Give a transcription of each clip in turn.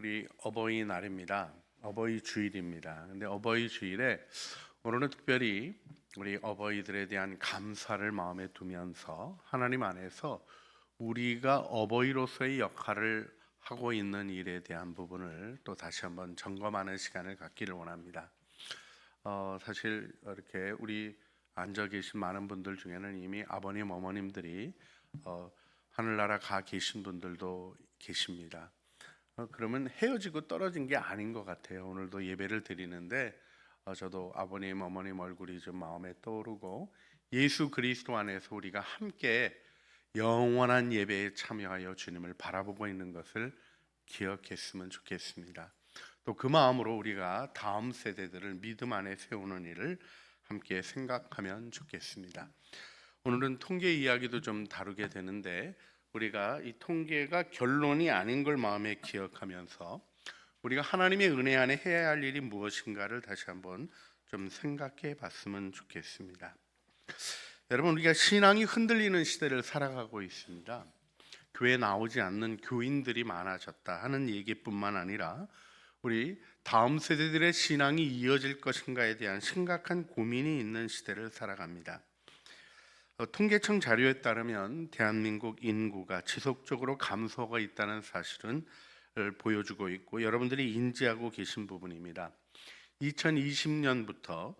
우리 어버이날입니다. 어버이 주일입니다. 근데 어버이 주일에 오늘은 특별히 우리 어버이들에 대한 감사를 마음에 두면서 하나님 안에서 우리가 어버이로서의 역할을 하고 있는 일에 대한 부분을 또 다시 한번 점검하는 시간을 갖기를 원합니다. 사실 이렇게 우리 앉아 계신 많은 분들 중에는 이미 아버님, 어머님들이 하늘나라 가 계신 분들도 계십니다. 그러면 헤어지고 떨어진 게 아닌 것 같아요. 오늘도 예배를 드리는데 저도 아버님, 어머님 얼굴이 좀 마음에 떠오르고 예수 그리스도 안에서 우리가 함께 영원한 예배에 참여하여 주님을 바라보고 있는 것을 기억했으면 좋겠습니다. 또 그 마음으로 우리가 다음 세대들을 믿음 안에 세우는 일을 함께 생각하면 좋겠습니다. 오늘은 통계 이야기도 좀 다루게 되는데 우리가 이 통계가 결론이 아닌 걸 마음에 기억하면서 우리가 하나님의 은혜 안에 해야 할 일이 무엇인가를 다시 한번 좀 생각해 봤으면 좋겠습니다. 여러분, 우리가 신앙이 흔들리는 시대를 살아가고 있습니다. 교회 나오지 않는 교인들이 많아졌다 하는 얘기뿐만 아니라 우리 다음 세대들의 신앙이 이어질 것인가에 대한 심각한 고민이 있는 시대를 살아갑니다. 통계청 자료에 따르면 대한민국 인구가 지속적으로 감소하고 있다는 사실은 보여주고 있고 여러분들이 인지하고 계신 부분입니다. 2020년부터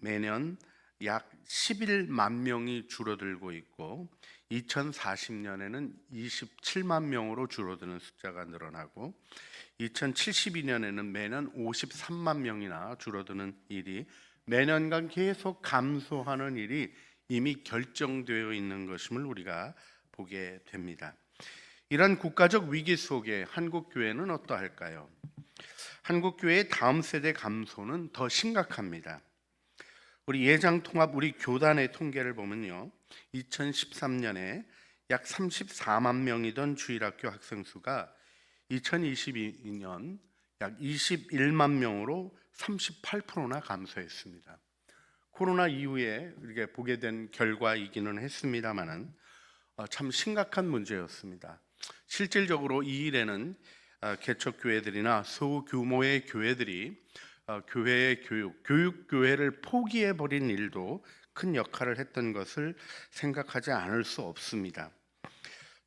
매년 약 11만 명이 줄어들고 있고 2040년에는 27만 명으로 줄어드는 숫자가 늘어나고 2072년에는 매년 53만 명이나 줄어드는 일이 매년간 계속 감소하는 일이 이미 결정되어 있는 것임을 우리가 보게 됩니다. 이런 국가적 위기 속에 한국 교회는 어떠할까요? 한국 교회의 다음 세대 감소는 더 심각합니다. 우리 예장통합 우리 교단의 통계를 보면요, 2013년에 약 34만 명이던 주일학교 학생 수가 2022년 약 21만 명으로 38%나 감소했습니다. 코로나 이후에 이렇게 보게 된 결과이기는 했습니다만은 참 심각한 문제였습니다. 실질적으로 이 일에는 개척 교회들이나 소규모의 교회들이 교회의 교육 교회를 포기해 버린 일도 큰 역할을 했던 것을 생각하지 않을 수 없습니다.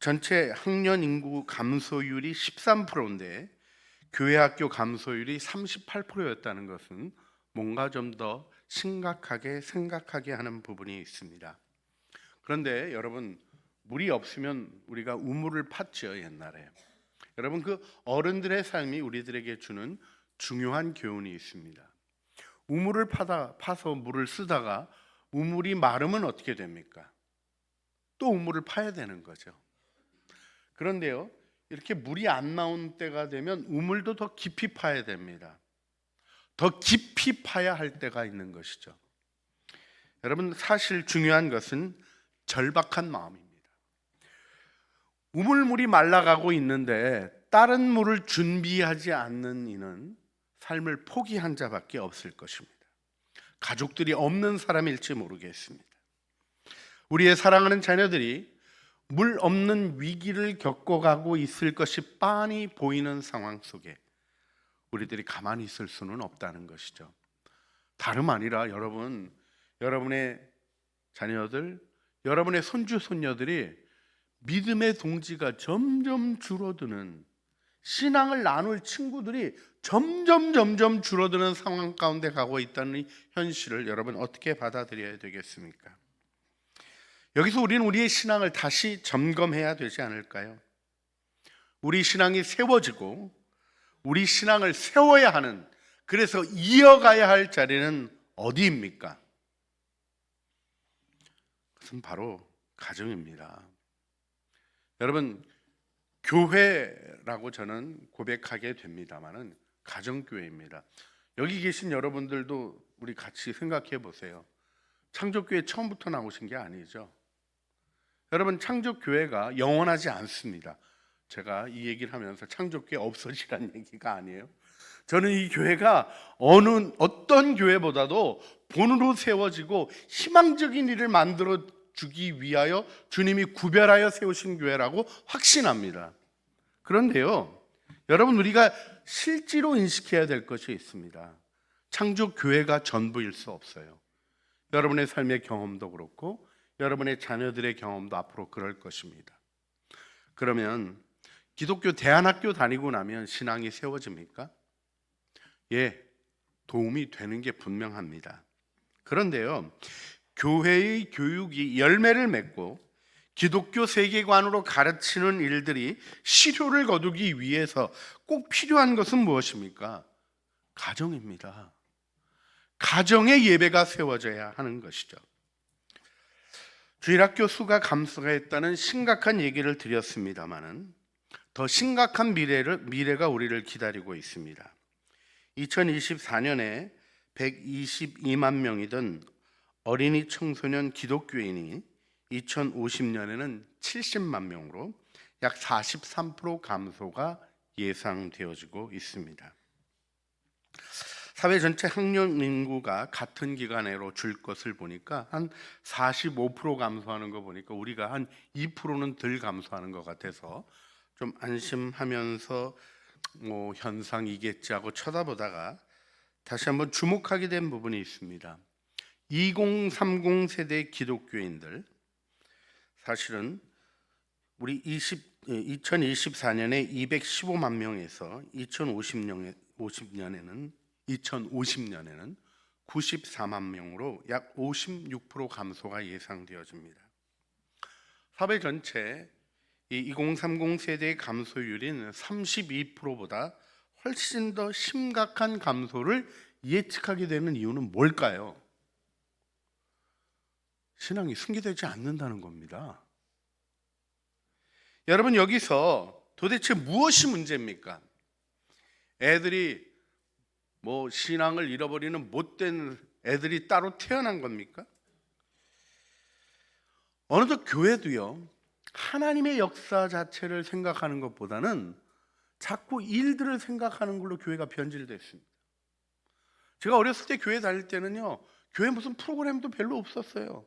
전체 학년 인구 감소율이 13%인데 교회 학교 감소율이 38%였다는 것은 뭔가 좀 더 심각하게 생각하게 하는 부분이 있습니다. 그런데 여러분, 물이 없으면 우리가 우물을 팠죠, 옛날에. 여러분, 그 어른들의 삶이 우리들에게 주는 중요한 교훈이 있습니다. 우물을 파서 물을 쓰다가 우물이 마르면 어떻게 됩니까? 또 우물을 파야 되는 거죠. 그런데요, 이렇게 물이 안 나온 때가 되면 우물도 더 깊이 파야 됩니다. 더 깊이 파야 할 때가 있는 것이죠. 여러분, 사실 중요한 것은 절박한 마음입니다. 우물물이 말라가고 있는데 다른 물을 준비하지 않는 이는 삶을 포기한 자밖에 없을 것입니다. 가족들이 없는 사람일지 모르겠습니다. 우리의 사랑하는 자녀들이 물 없는 위기를 겪어가고 있을 것이 빤히 보이는 상황 속에 우리들이 가만히 있을 수는 없다는 것이죠. 다름 아니라 여러분, 여러분의 자녀들, 여러분의 손주, 손녀들이 믿음의 동지가 점점 줄어드는, 신앙을 나눌 친구들이 점점 줄어드는 상황 가운데 가고 있다는 현실을 여러분 어떻게 받아들여야 되겠습니까? 여기서 우리는 우리의 신앙을 다시 점검해야 되지 않을까요? 우리 신앙이 세워지고 우리 신앙을 세워야 하는, 그래서 이어가야 할 자리는 어디입니까? 그것은 바로 가정입니다. 여러분, 교회라고 저는 고백하게 됩니다만은 가정교회입니다. 여기 계신 여러분들도 우리 같이 생각해 보세요. 창조교회 처음부터 나오신 게 아니죠. 여러분, 창조교회가 영원하지 않습니다. 제가 이 얘기를 하면서 창조교회 없어지라는 얘기가 아니에요. 저는 이 교회가 어떤 교회보다도 본으로 세워지고 희망적인 일을 만들어 주기 위하여 주님이 구별하여 세우신 교회라고 확신합니다. 그런데요, 여러분, 우리가 실제로 인식해야 될 것이 있습니다. 창조 교회가 전부일 수 없어요. 여러분의 삶의 경험도 그렇고 여러분의 자녀들의 경험도 앞으로 그럴 것입니다. 그러면 기독교 대안학교 다니고 나면 신앙이 세워집니까? 예, 도움이 되는 게 분명합니다. 그런데요, 교회의 교육이 열매를 맺고 기독교 세계관으로 가르치는 일들이 실효를 거두기 위해서 꼭 필요한 것은 무엇입니까? 가정입니다. 가정의 예배가 세워져야 하는 것이죠. 주일학교 수가 감소했다는 심각한 얘기를 드렸습니다마는 더 심각한 미래가 우리를 기다리고 있습니다. 2024년에 122만 명이던 어린이 청소년 기독교인이 2050년에는 70만 명으로 약 43% 감소가 예상되어지고 있습니다. 사회 전체 학령 인구가 같은 기간으로 줄 것을 보니까 한 45% 감소하는 거 보니까 우리가 한 2%는 덜 감소하는 것 같아서 좀 안심하면서 현상이겠지 하고 쳐다보다가 다시 한번 주목하게 된 부분이 있습니다. 2030 세대 기독교인들, 사실은 우리 2024년에 215만 명에서 2050년에는 94만 명으로 약 56% 감소가 예상되어집니다. 사회 전체 이 2030 세대의 감소율인 32%보다 훨씬 더 심각한 감소를 예측하게 되는 이유는 뭘까요? 신앙이 승계되지 않는다는 겁니다. 여러분, 여기서 도대체 무엇이 문제입니까? 애들이 신앙을 잃어버리는 못된 애들이 따로 태어난 겁니까? 어느덧 교회도요, 하나님의 역사 자체를 생각하는 것보다는 자꾸 일들을 생각하는 걸로 교회가 변질됐습니다. 제가 어렸을 때 교회 다닐 때는요, 교회 무슨 프로그램도 별로 없었어요.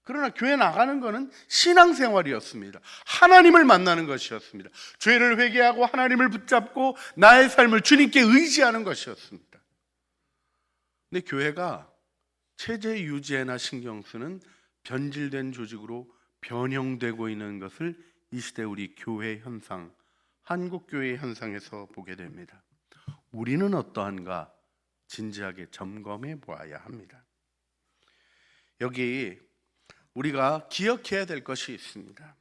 그러나 교회 나가는 것은 신앙생활이었습니다. 하나님을 만나는 것이었습니다. 죄를 회개하고 하나님을 붙잡고 나의 삶을 주님께 의지하는 것이었습니다. 근데 교회가 체제 유지에나 신경 쓰는 변질된 조직으로 변형되고 있는 것을 이 시대 우리 교회 현상, 한국 교회 현상에서 보게 됩니다. 우리는 어떠한가 진지하게 점검해 보아야 합니다. 여기 우리가 기억해야 될 것이 있습니다.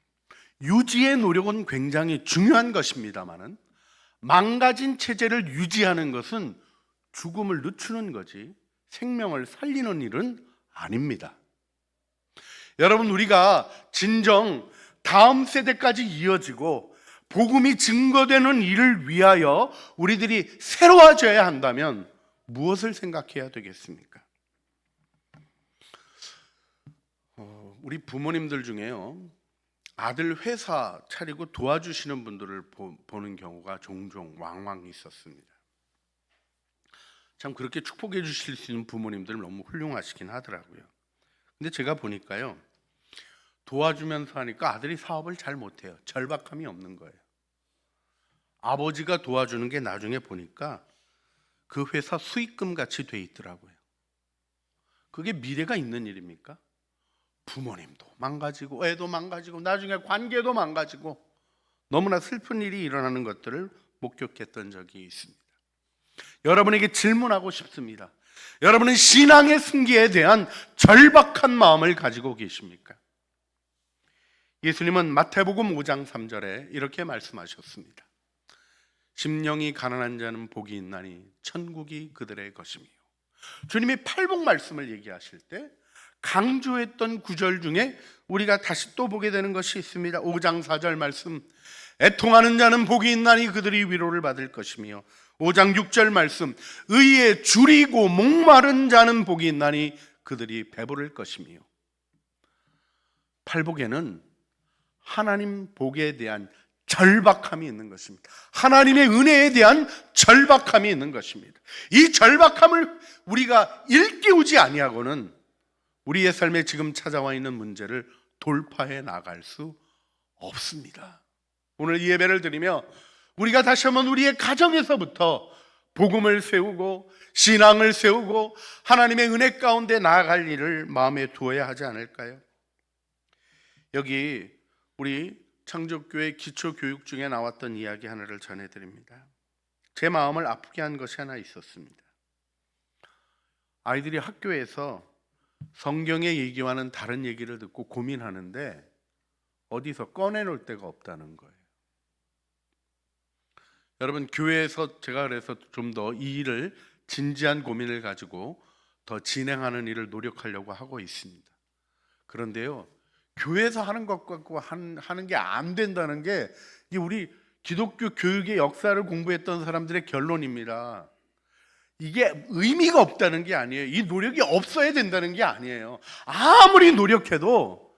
유지의 노력은 굉장히 중요한 것입니다만은 망가진 체제를 유지하는 것은 죽음을 늦추는 거지 생명을 살리는 일은 아닙니다. 여러분, 우리가 진정 다음 세대까지 이어지고 복음이 증거되는 일을 위하여 우리들이 새로워져야 한다면 무엇을 생각해야 되겠습니까? 우리 부모님들 중에요, 아들 회사 차리고 도와주시는 분들을 보는 경우가 종종 왕왕 있었습니다. 참 그렇게 축복해 주실 수 있는 부모님들 너무 훌륭하시긴 하더라고요. 근데 제가 보니까요, 도와주면서 하니까 아들이 사업을 잘 못해요. 절박함이 없는 거예요. 아버지가 도와주는 게 나중에 보니까 그 회사 수익금 같이 돼 있더라고요. 그게 미래가 있는 일입니까? 부모님도 망가지고 애도 망가지고 나중에 관계도 망가지고 너무나 슬픈 일이 일어나는 것들을 목격했던 적이 있습니다. 여러분에게 질문하고 싶습니다. 여러분은 신앙의 승기에 대한 절박한 마음을 가지고 계십니까? 예수님은 마태복음 5장 3절에 이렇게 말씀하셨습니다. 심령이 가난한 자는 복이 있나니 천국이 그들의 것이며. 주님이 팔복 말씀을 얘기하실 때 강조했던 구절 중에 우리가 다시 또 보게 되는 것이 있습니다. 5장 4절 말씀, 애통하는 자는 복이 있나니 그들이 위로를 받을 것이며, 5장 6절 말씀, 의에 줄이고 목마른 자는 복이 있나니 그들이 배부를 것이며. 팔복에는 하나님 복에 대한 절박함이 있는 것입니다. 하나님의 은혜에 대한 절박함이 있는 것입니다. 이 절박함을 우리가 일깨우지 아니하고는 우리의 삶에 지금 찾아와 있는 문제를 돌파해 나갈 수 없습니다. 오늘 이 예배를 드리며 우리가 다시 한번 우리의 가정에서부터 복음을 세우고 신앙을 세우고 하나님의 은혜 가운데 나아갈 일을 마음에 두어야 하지 않을까요? 여기 우리 창조교회 기초교육 중에 나왔던 이야기 하나를 전해드립니다. 제 마음을 아프게 한 것이 하나 있었습니다. 아이들이 학교에서 성경의 얘기와는 다른 얘기를 듣고 고민하는데 어디서 꺼내놓을 데가 없다는 거예요. 여러분, 교회에서 제가 그래서 좀 더 이 일을 진지한 고민을 가지고 더 진행하는 일을 노력하려고 하고 있습니다. 그런데요, 교회에서 하는 것 갖고 하는 게 안 된다는 게 이게 우리 기독교 교육의 역사를 공부했던 사람들의 결론입니다. 이게 의미가 없다는 게 아니에요. 이 노력이 없어야 된다는 게 아니에요. 아무리 노력해도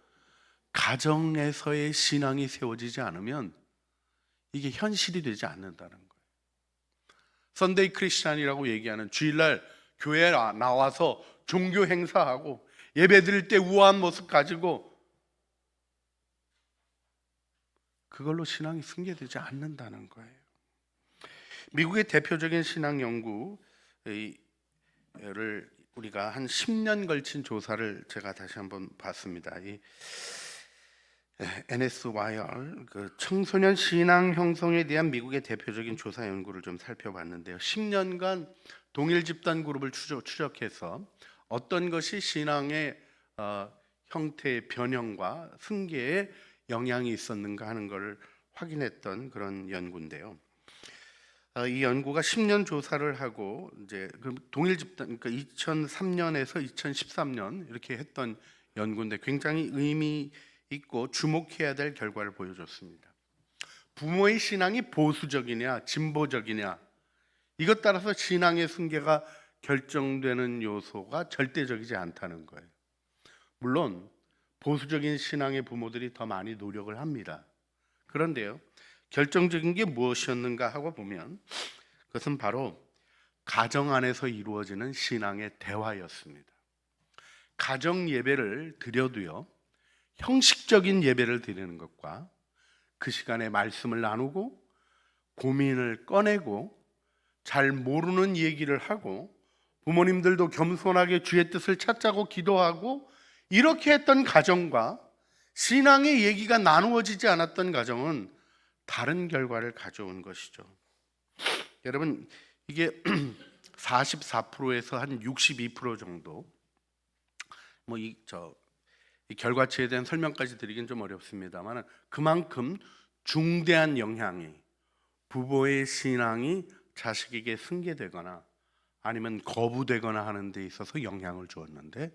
가정에서의 신앙이 세워지지 않으면 이게 현실이 되지 않는다는 거예요. 선데이 크리스찬이라고 얘기하는 주일날 교회에 나와서 종교 행사하고 예배 드릴 때 우아한 모습 가지고 그걸로 신앙이 승계되지 않는다는 거예요. 미국의 대표적인 신앙 연구를 우리가 한 10년 걸친 조사를 제가 다시 한번 봤습니다. 이 NSYR 그 청소년 신앙 형성에 대한 미국의 대표적인 조사 연구를 좀 살펴봤는데요. 10년간 동일 집단 그룹을 추적해서 어떤 것이 신앙의 형태의 변형과 승계에 영향이 있었는가 하는 것을 확인했던 그런 연구인데요. 이 연구가 10년 조사를 하고 이제 동일 집단, 그러니까 2003년에서 2013년 이렇게 했던 연구인데 굉장히 의미 있고 주목해야 될 결과를 보여줬습니다. 부모의 신앙이 보수적이냐 진보적이냐 이것 따라서 신앙의 승계가 결정되는 요소가 절대적이지 않다는 거예요. 물론 보수적인 신앙의 부모들이 더 많이 노력을 합니다. 그런데요, 결정적인 게 무엇이었는가 하고 보면 그것은 바로 가정 안에서 이루어지는 신앙의 대화였습니다. 가정 예배를 드려도요, 형식적인 예배를 드리는 것과 그 시간에 말씀을 나누고 고민을 꺼내고 잘 모르는 얘기를 하고 부모님들도 겸손하게 주의 뜻을 찾자고 기도하고 이렇게 했던 가정과 신앙의 얘기가 나누어지지 않았던 가정은 다른 결과를 가져온 것이죠. 여러분, 이게 44%에서 한 62% 정도 이 결과치에 대한 설명까지 드리긴 좀 어렵습니다만 그만큼 중대한 영향이 부모의 신앙이 자식에게 승계되거나 아니면 거부되거나 하는 데 있어서 영향을 주었는데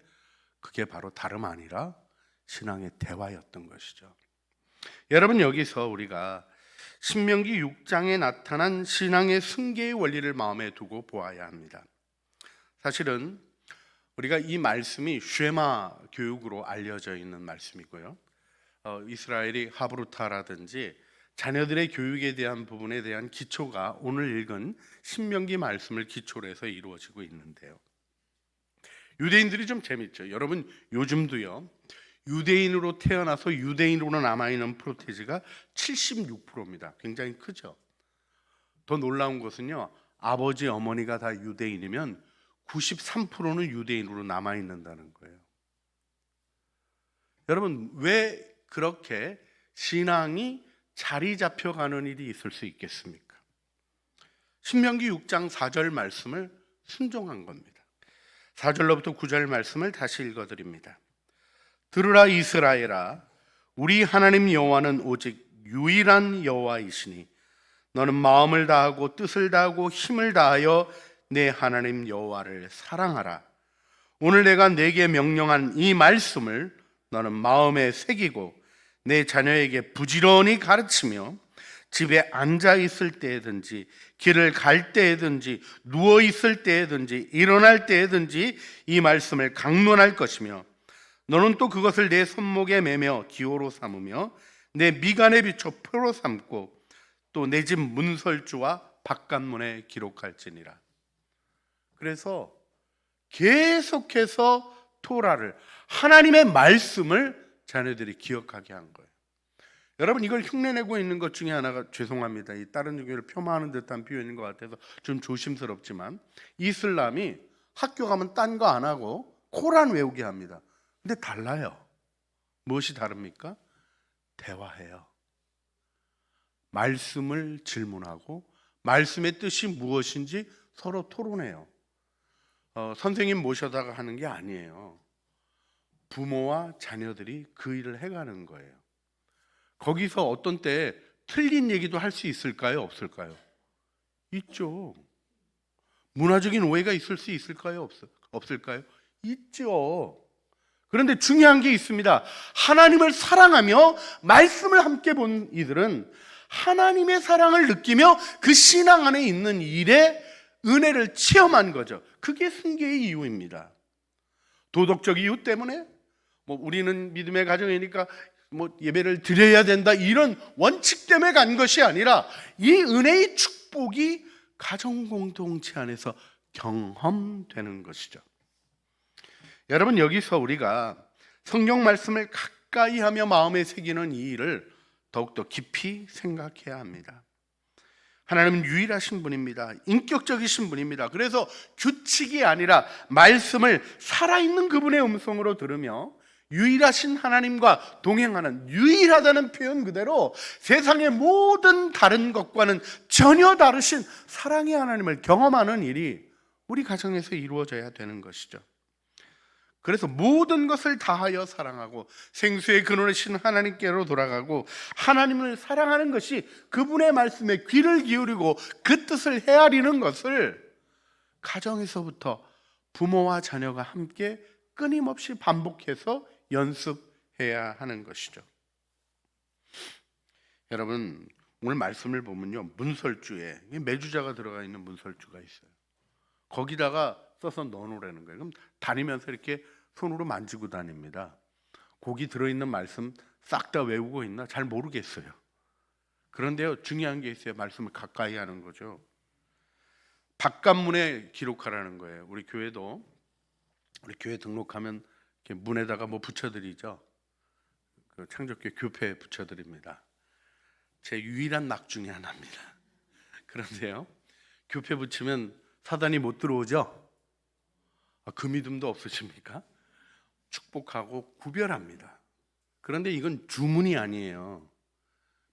그게 바로 다름 아니라 신앙의 대화였던 것이죠. 여러분, 여기서 우리가 신명기 6장에 나타난 신앙의 승계의 원리를 마음에 두고 보아야 합니다. 사실은 우리가 이 말씀이 쉐마 교육으로 알려져 있는 말씀이고요. 이스라엘이 하브루타라든지 자녀들의 교육에 대한 부분에 대한 기초가 오늘 읽은 신명기 말씀을 기초로 해서 이루어지고 있는데요. 유대인들이 좀 재밌죠. 여러분, 요즘도요, 유대인으로 태어나서 유대인으로 남아있는 프로테지가 76%입니다. 굉장히 크죠. 더 놀라운 것은요, 아버지 어머니가 다 유대인이면 93%는 유대인으로 남아있는다는 거예요. 여러분, 왜 그렇게 신앙이 자리 잡혀가는 일이 있을 수 있겠습니까? 신명기 6장 4절 말씀을 순종한 겁니다. 4절로부터 9절 말씀을 다시 읽어드립니다. 들으라 이스라엘아, 우리 하나님 여호와는 오직 유일한 여호와이시니 너는 마음을 다하고 뜻을 다하고 힘을 다하여 내 하나님 여호와를 사랑하라. 오늘 내가 내게 명령한 이 말씀을 너는 마음에 새기고 내 자녀에게 부지런히 가르치며 집에 앉아 있을 때든지 길을 갈 때든지 누워 있을 때든지 일어날 때든지 이 말씀을 강론할 것이며 너는 또 그것을 내 손목에 매며 기호로 삼으며 내 미간에 비춰 표로 삼고 또 내 집 문설주와 바깥문에 기록할지니라. 그래서 계속해서 토라를, 하나님의 말씀을 자녀들이 기억하게 한 거예요. 여러분, 이걸 흉내내고 있는 것 중에 하나가, 죄송합니다, 이 다른 종교를 폄하하는 듯한 표현인 것 같아서 좀 조심스럽지만, 이슬람이 학교 가면 딴 거 안 하고 코란 외우게 합니다. 근데 달라요. 무엇이 다릅니까? 대화해요. 말씀을 질문하고 말씀의 뜻이 무엇인지 서로 토론해요. 선생님 모셔다가 하는 게 아니에요. 부모와 자녀들이 그 일을 해가는 거예요. 거기서 어떤 때 틀린 얘기도 할 수 있을까요? 없을까요? 있죠. 문화적인 오해가 있을 수 있을까요? 없을까요? 있죠. 그런데 중요한 게 있습니다. 하나님을 사랑하며 말씀을 함께 본 이들은 하나님의 사랑을 느끼며 그 신앙 안에 있는 일에 은혜를 체험한 거죠. 그게 승계의 이유입니다. 도덕적 이유 때문에 우리는 믿음의 가정이니까 예배를 드려야 된다, 이런 원칙 때문에 간 것이 아니라 이 은혜의 축복이 가정 공동체 안에서 경험되는 것이죠. 여러분, 여기서 우리가 성경 말씀을 가까이 하며 마음에 새기는 이 일을 더욱더 깊이 생각해야 합니다. 하나님은 유일하신 분입니다. 인격적이신 분입니다. 그래서 규칙이 아니라 말씀을 살아있는 그분의 음성으로 들으며 유일하신 하나님과 동행하는, 유일하다는 표현 그대로 세상의 모든 다른 것과는 전혀 다르신 사랑의 하나님을 경험하는 일이 우리 가정에서 이루어져야 되는 것이죠. 그래서 모든 것을 다하여 사랑하고 생수의 근원이신 하나님께로 돌아가고 하나님을 사랑하는 것이 그분의 말씀에 귀를 기울이고 그 뜻을 헤아리는 것을 가정에서부터 부모와 자녀가 함께 끊임없이 반복해서 연습해야 하는 것이죠. 여러분, 오늘 말씀을 보면요, 문설주에 매주자가 들어가 있는 문설주가 있어요. 거기다가 써서 넣어놓으라는 거예요. 그럼 다니면서 이렇게 손으로 만지고 다닙니다. 거기 들어있는 말씀 싹 다 외우고 있나 잘 모르겠어요. 그런데요, 중요한 게 있어요. 말씀을 가까이 하는 거죠. 바깥문에 기록하라는 거예요. 우리 교회도, 우리 교회 등록하면 이렇게 문에다가 붙여드리죠. 그 창조교회 교패 붙여드립니다. 제 유일한 낙 중에 하나입니다. 그런데요, 교패 붙이면 사단이 못 들어오죠. 그 믿음도 없으십니까? 축복하고 구별합니다. 그런데 이건 주문이 아니에요.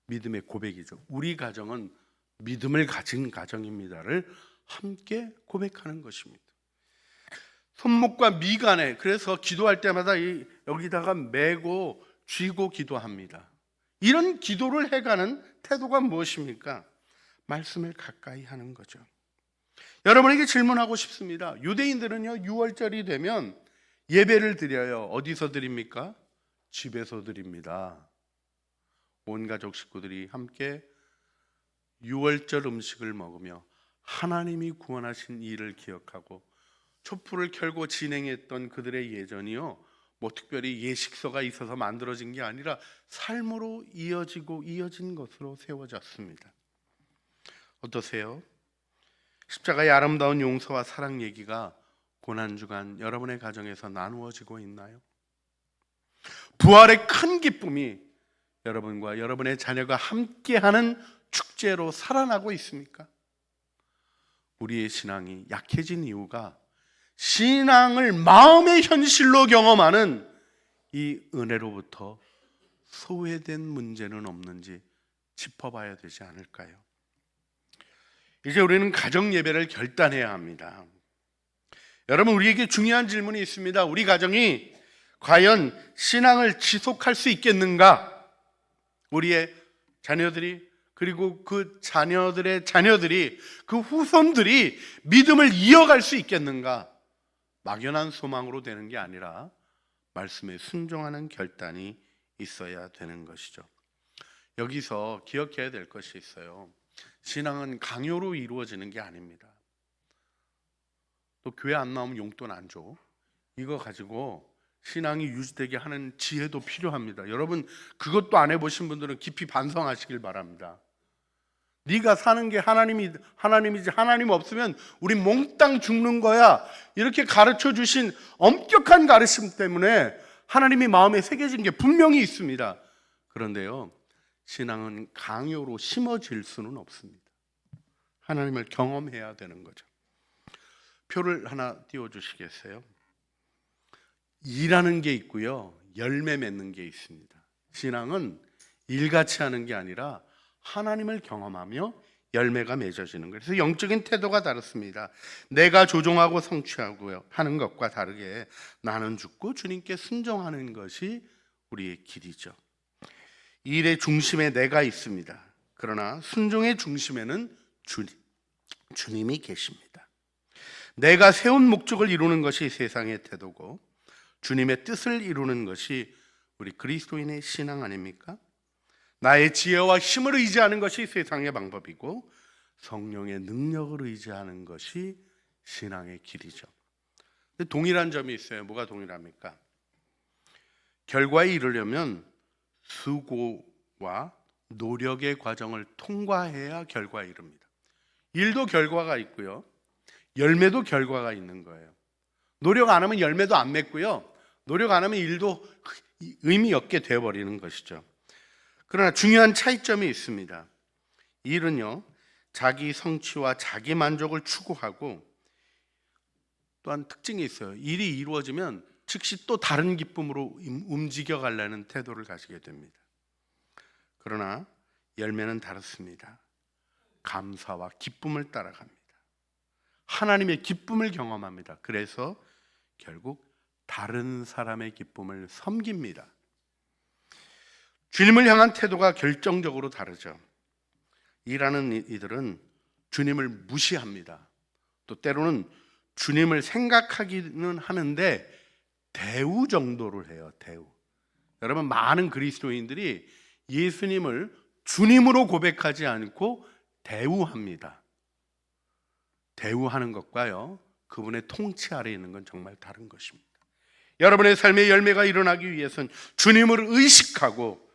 믿음의 고백이죠. 우리 가정은 믿음을 가진 가정입니다를 함께 고백하는 것입니다. 손목과 미간에, 그래서 기도할 때마다 여기다가 메고 쥐고 기도합니다. 이런 기도를 해가는 태도가 무엇입니까? 말씀을 가까이 하는 거죠. 여러분에게 질문하고 싶습니다. 유대인들은요, 6월절이 되면 예배를 드려요. 어디서 드립니까? 집에서 드립니다. 온 가족 식구들이 함께 6월절 음식을 먹으며 하나님이 구원하신 일을 기억하고 촛불을 켜고 진행했던 그들의 예전이요, 특별히 예식서가 있어서 만들어진 게 아니라 삶으로 이어진 것으로 세워졌습니다. 어떠세요? 십자가의 아름다운 용서와 사랑 얘기가 고난주간 여러분의 가정에서 나누어지고 있나요? 부활의 큰 기쁨이 여러분과 여러분의 자녀가 함께하는 축제로 살아나고 있습니까? 우리의 신앙이 약해진 이유가 신앙을 마음의 현실로 경험하는 이 은혜로부터 소외된 문제는 없는지 짚어봐야 되지 않을까요? 이제 우리는 가정 예배를 결단해야 합니다. 여러분, 우리에게 중요한 질문이 있습니다. 우리 가정이 과연 신앙을 지속할 수 있겠는가? 우리의 자녀들이, 그리고 그 자녀들의 자녀들이, 그 후손들이 믿음을 이어갈 수 있겠는가? 막연한 소망으로 되는 게 아니라 말씀에 순종하는 결단이 있어야 되는 것이죠. 여기서 기억해야 될 것이 있어요. 신앙은 강요로 이루어지는 게 아닙니다. 또 교회 안 나오면 용돈 안 줘. 이거 가지고 신앙이 유지되게 하는 지혜도 필요합니다. 여러분, 그것도 안 해보신 분들은 깊이 반성하시길 바랍니다. 네가 사는 게 하나님이지, 하나님 없으면 우리 몽땅 죽는 거야, 이렇게 가르쳐 주신 엄격한 가르침 때문에 하나님이 마음에 새겨진 게 분명히 있습니다. 그런데요, 신앙은 강요로 심어질 수는 없습니다. 하나님을 경험해야 되는 거죠. 표를 하나 띄워주시겠어요? 일하는 게 있고요, 열매 맺는 게 있습니다. 신앙은 일같이 하는 게 아니라 하나님을 경험하며 열매가 맺어지는 거예요. 그래서 영적인 태도가 다릅니다. 내가 조종하고 성취하고요 하는 것과 다르게 나는 죽고 주님께 순종하는 것이 우리의 길이죠. 이 일의 중심에 내가 있습니다. 그러나 순종의 중심에는 주님이 계십니다. 내가 세운 목적을 이루는 것이 세상의 태도고 주님의 뜻을 이루는 것이 우리 그리스도인의 신앙 아닙니까? 나의 지혜와 힘을 의지하는 것이 세상의 방법이고 성령의 능력을 의지하는 것이 신앙의 길이죠. 근데 동일한 점이 있어요. 뭐가 동일합니까? 결과에 이르려면 수고와 노력의 과정을 통과해야 결과에 이릅니다. 일도 결과가 있고요, 열매도 결과가 있는 거예요. 노력 안 하면 열매도 안 맺고요, 노력 안 하면 일도 의미 없게 되어버리는 것이죠. 그러나 중요한 차이점이 있습니다. 일은요, 자기 성취와 자기 만족을 추구하고 또한 특징이 있어요. 일이 이루어지면 즉시 또 다른 기쁨으로 움직여 가려는 태도를 가지게 됩니다. 그러나 열매는 다릅니다. 감사와 기쁨을 따라갑니다. 하나님의 기쁨을 경험합니다. 그래서 결국 다른 사람의 기쁨을 섬깁니다. 주님을 향한 태도가 결정적으로 다르죠. 일하는 이들은 주님을 무시합니다. 또 때로는 주님을 생각하기는 하는데 대우 정도를 해요. 대우. 여러분, 많은 그리스도인들이 예수님을 주님으로 고백하지 않고 대우합니다. 대우하는 것과요, 그분의 통치 아래에 있는 건 정말 다른 것입니다. 여러분의 삶의 열매가 일어나기 위해서는 주님을 의식하고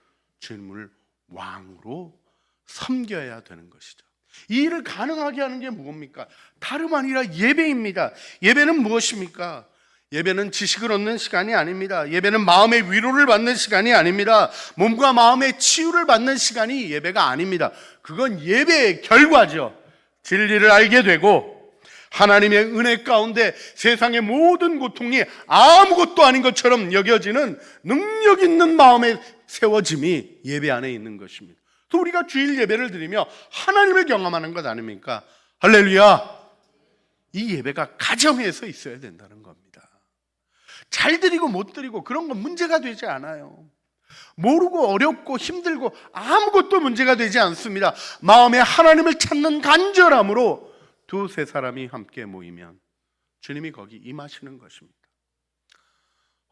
주님을 왕으로 섬겨야 되는 것이죠. 이 일을 가능하게 하는 게 뭡니까? 다름 아니라 예배입니다. 예배는 무엇입니까? 예배는 지식을 얻는 시간이 아닙니다. 예배는 마음의 위로를 받는 시간이 아닙니다. 몸과 마음의 치유를 받는 시간이 예배가 아닙니다. 그건 예배의 결과죠. 진리를 알게 되고 하나님의 은혜 가운데 세상의 모든 고통이 아무것도 아닌 것처럼 여겨지는 능력 있는 마음의 세워짐이 예배 안에 있는 것입니다. 또 우리가 주일 예배를 드리며 하나님을 경험하는 것 아닙니까? 할렐루야! 이 예배가 가정에서 있어야 된다는 겁니다. 잘 드리고 못 드리고 그런 건 문제가 되지 않아요. 모르고 어렵고 힘들고 아무것도 문제가 되지 않습니다. 마음에 하나님을 찾는 간절함으로 두세 사람이 함께 모이면 주님이 거기 임하시는 것입니다.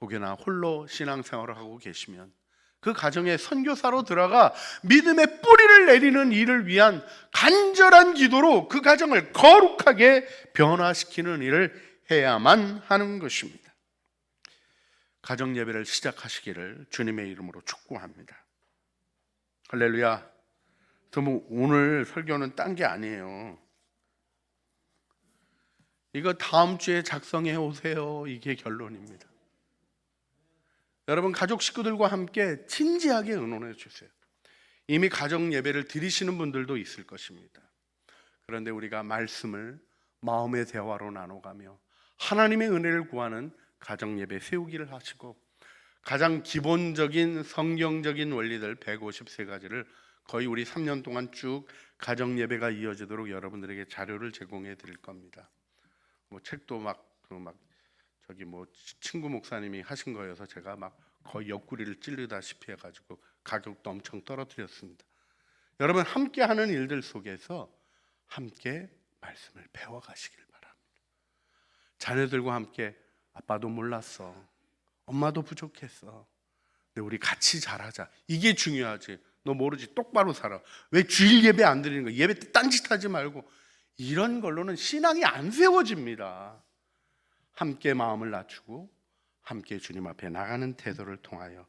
혹여나 홀로 신앙생활을 하고 계시면 그 가정에 선교사로 들어가 믿음의 뿌리를 내리는 일을 위한 간절한 기도로 그 가정을 거룩하게 변화시키는 일을 해야만 하는 것입니다. 가정 예배를 시작하시기를 주님의 이름으로 축복합니다. 할렐루야. 오늘 설교는 딴 게 아니에요. 이거 다음 주에 작성해 오세요. 이게 결론입니다. 여러분, 가족 식구들과 함께 진지하게 의논해 주세요. 이미 가정 예배를 드리시는 분들도 있을 것입니다. 그런데 우리가 말씀을 마음의 대화로 나눠가며 하나님의 은혜를 구하는 가정 예배 세우기를 하시고 가장 기본적인 성경적인 원리들 153가지를 거의 우리 3년 동안 쭉 가정 예배가 이어지도록 여러분들에게 자료를 제공해 드릴 겁니다. 책도 친구 목사님이 하신 거여서 제가 거의 옆구리를 찔르다시피 해가지고 가격도 엄청 떨어뜨렸습니다. 여러분, 함께 하는 일들 속에서 함께 말씀을 배워가시길 바랍니다. 자녀들과 함께 아빠도 몰랐어, 엄마도 부족했어, 근데 우리 같이 잘하자. 이게 중요하지. 너 모르지, 똑바로 살아. 왜 주일 예배 안 드리는 거야? 예배 때 딴짓하지 말고. 이런 걸로는 신앙이 안 세워집니다. 함께 마음을 낮추고 함께 주님 앞에 나가는 태도를 통하여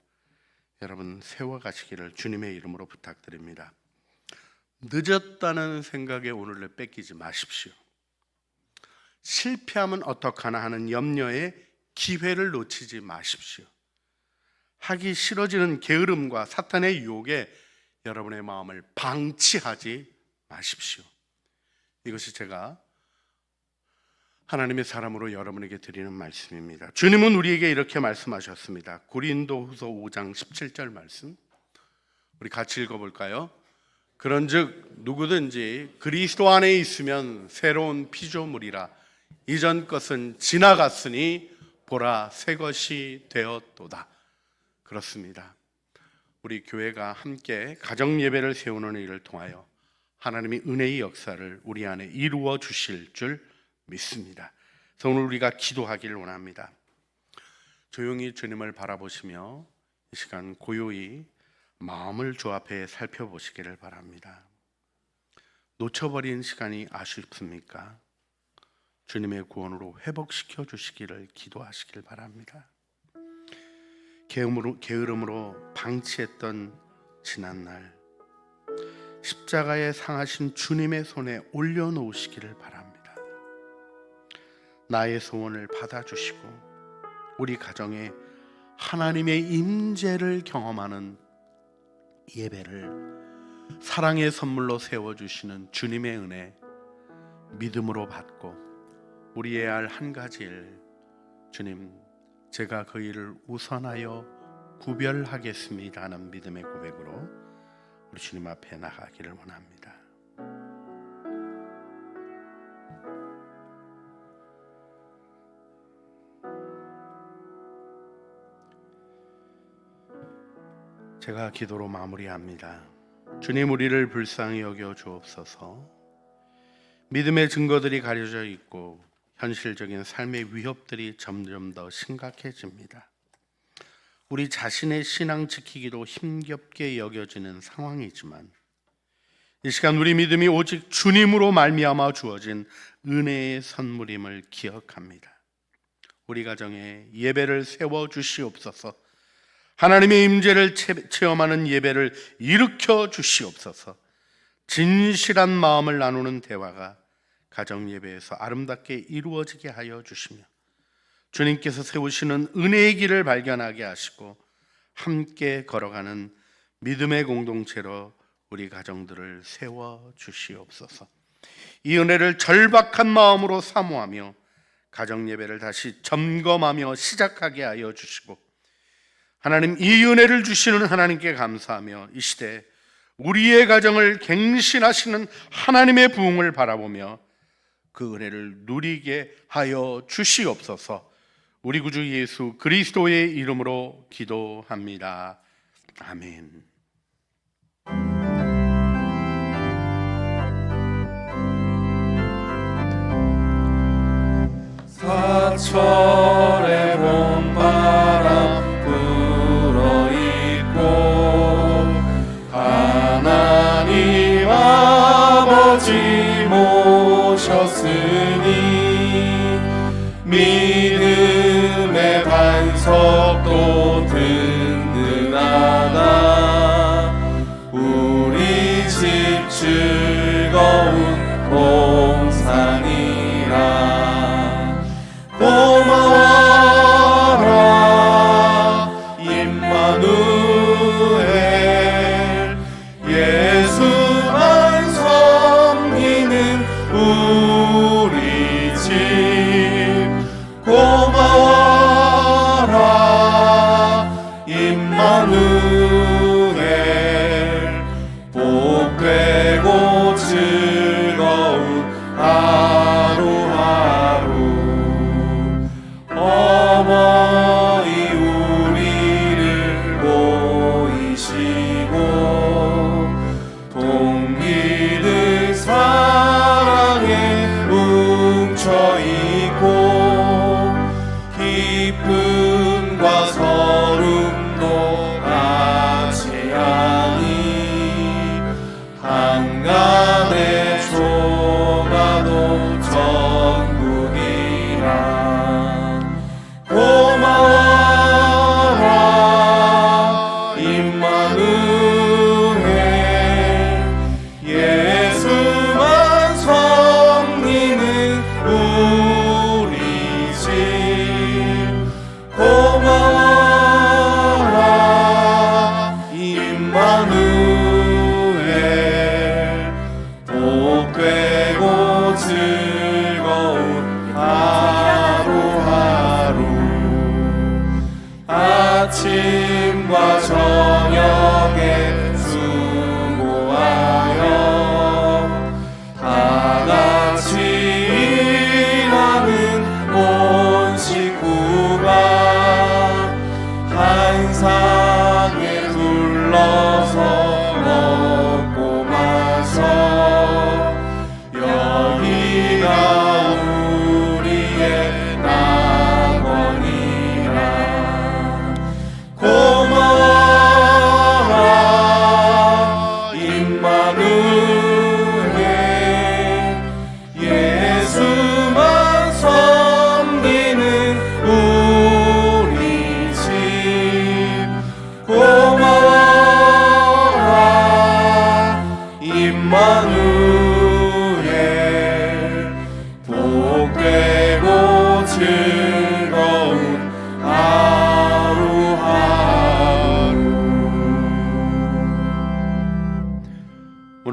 여러분 세워가시기를 주님의 이름으로 부탁드립니다. 늦었다는 생각에 오늘을 뺏기지 마십시오. 실패하면 어떡하나 하는 염려에 기회를 놓치지 마십시오. 하기 싫어지는 게으름과 사탄의 유혹에 여러분의 마음을 방치하지 마십시오. 이것이 제가 하나님의 사람으로 여러분에게 드리는 말씀입니다. 주님은 우리에게 이렇게 말씀하셨습니다. 고린도후서 5장 17절 말씀, 우리 같이 읽어볼까요? 그런즉 누구든지 그리스도 안에 있으면 새로운 피조물이라, 이전 것은 지나갔으니 보라 새 것이 되었도다. 그렇습니다. 우리 교회가 함께 가정 예배를 세우는 일을 통하여 하나님이 은혜의 역사를 우리 안에 이루어 주실 줄 믿습니다. 그래서 오늘 우리가 기도하기를 원합니다. 조용히 주님을 바라보시며 이 시간 고요히 마음을 주 앞에 살펴보시기를 바랍니다. 놓쳐버린 시간이 아쉽습니까? 주님의 구원으로 회복시켜 주시기를 기도하시길 바랍니다. 게으름으로 방치했던 지난날 십자가에 상하신 주님의 손에 올려놓으시기를 바랍니다. 나의 소원을 받아주시고 우리 가정에 하나님의 임재를 경험하는 예배를 사랑의 선물로 세워주시는 주님의 은혜 믿음으로 받고 우리의 할 한 가지 일, 주님 제가 그 일을 우선하여 구별하겠습니다 하는 믿음의 고백으로 우리 주님 앞에 나가기를 원합니다. 제가 기도로 마무리합니다. 주님, 우리를 불쌍히 여겨 주옵소서. 믿음의 증거들이 가려져 있고 현실적인 삶의 위협들이 점점 더 심각해집니다. 우리 자신의 신앙 지키기도 힘겹게 여겨지는 상황이지만 이 시간 우리 믿음이 오직 주님으로 말미암아 주어진 은혜의 선물임을 기억합니다. 우리 가정에 예배를 세워 주시옵소서. 하나님의 임재를 체험하는 예배를 일으켜 주시옵소서. 진실한 마음을 나누는 대화가 가정 예배에서 아름답게 이루어지게 하여 주시며 주님께서 세우시는 은혜의 길을 발견하게 하시고 함께 걸어가는 믿음의 공동체로 우리 가정들을 세워 주시옵소서. 이 은혜를 절박한 마음으로 사모하며 가정 예배를 다시 점검하며 시작하게 하여 주시고 하나님, 이 은혜를 주시는 하나님께 감사하며 이 시대 우리의 가정을 갱신하시는 하나님의 부흥을 바라보며 그 은혜를 누리게 하여 주시옵소서. 우리 구주 예수 그리스도의 이름으로 기도합니다. 아멘. 사철의 봄바람 불어있고 하나님 아버지 모셨으니 믿음의 반석도 든든하다. 우리 집 즐거운 봉산이라. 고마워라 임마누엘, 예수만 섬기는 우리 집. 고마워라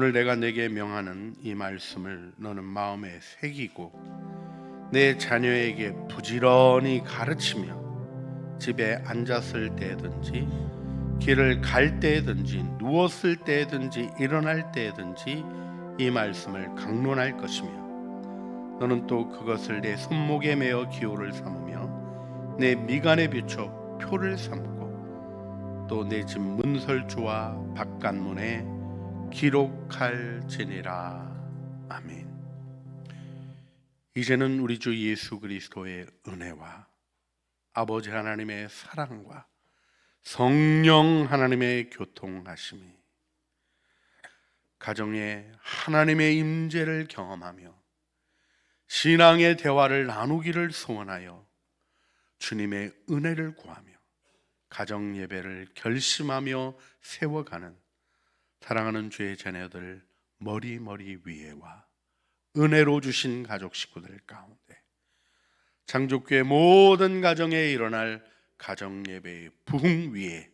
오늘 내가 내게 명하는 이 말씀을 너는 마음에 새기고 내 자녀에게 부지런히 가르치며 집에 앉았을 때든지 길을 갈 때든지 누웠을 때든지 일어날 때든지 이 말씀을 강론할 것이며 너는 또 그것을 내 손목에 매어 기호를 삼으며 내 미간에 비춰 표를 삼고 또 내 집 문설주와 바깥문에 기록할지니라. 아멘. 이제는 우리 주 예수 그리스도의 은혜와 아버지 하나님의 사랑과 성령 하나님의 교통하심이 가정에 하나님의 임재를 경험하며 신앙의 대화를 나누기를 소원하여 주님의 은혜를 구하며 가정 예배를 결심하며 세워가는 사랑하는 주의 자녀들 머리 위에와 은혜로 주신 가족 식구들 가운데 장족교회 모든 가정에 일어날 가정 예배의 부흥 위에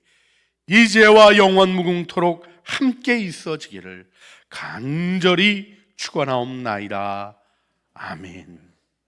이제와 영원 무궁토록 함께 있어지기를 간절히 축원하옵나이다. 아멘.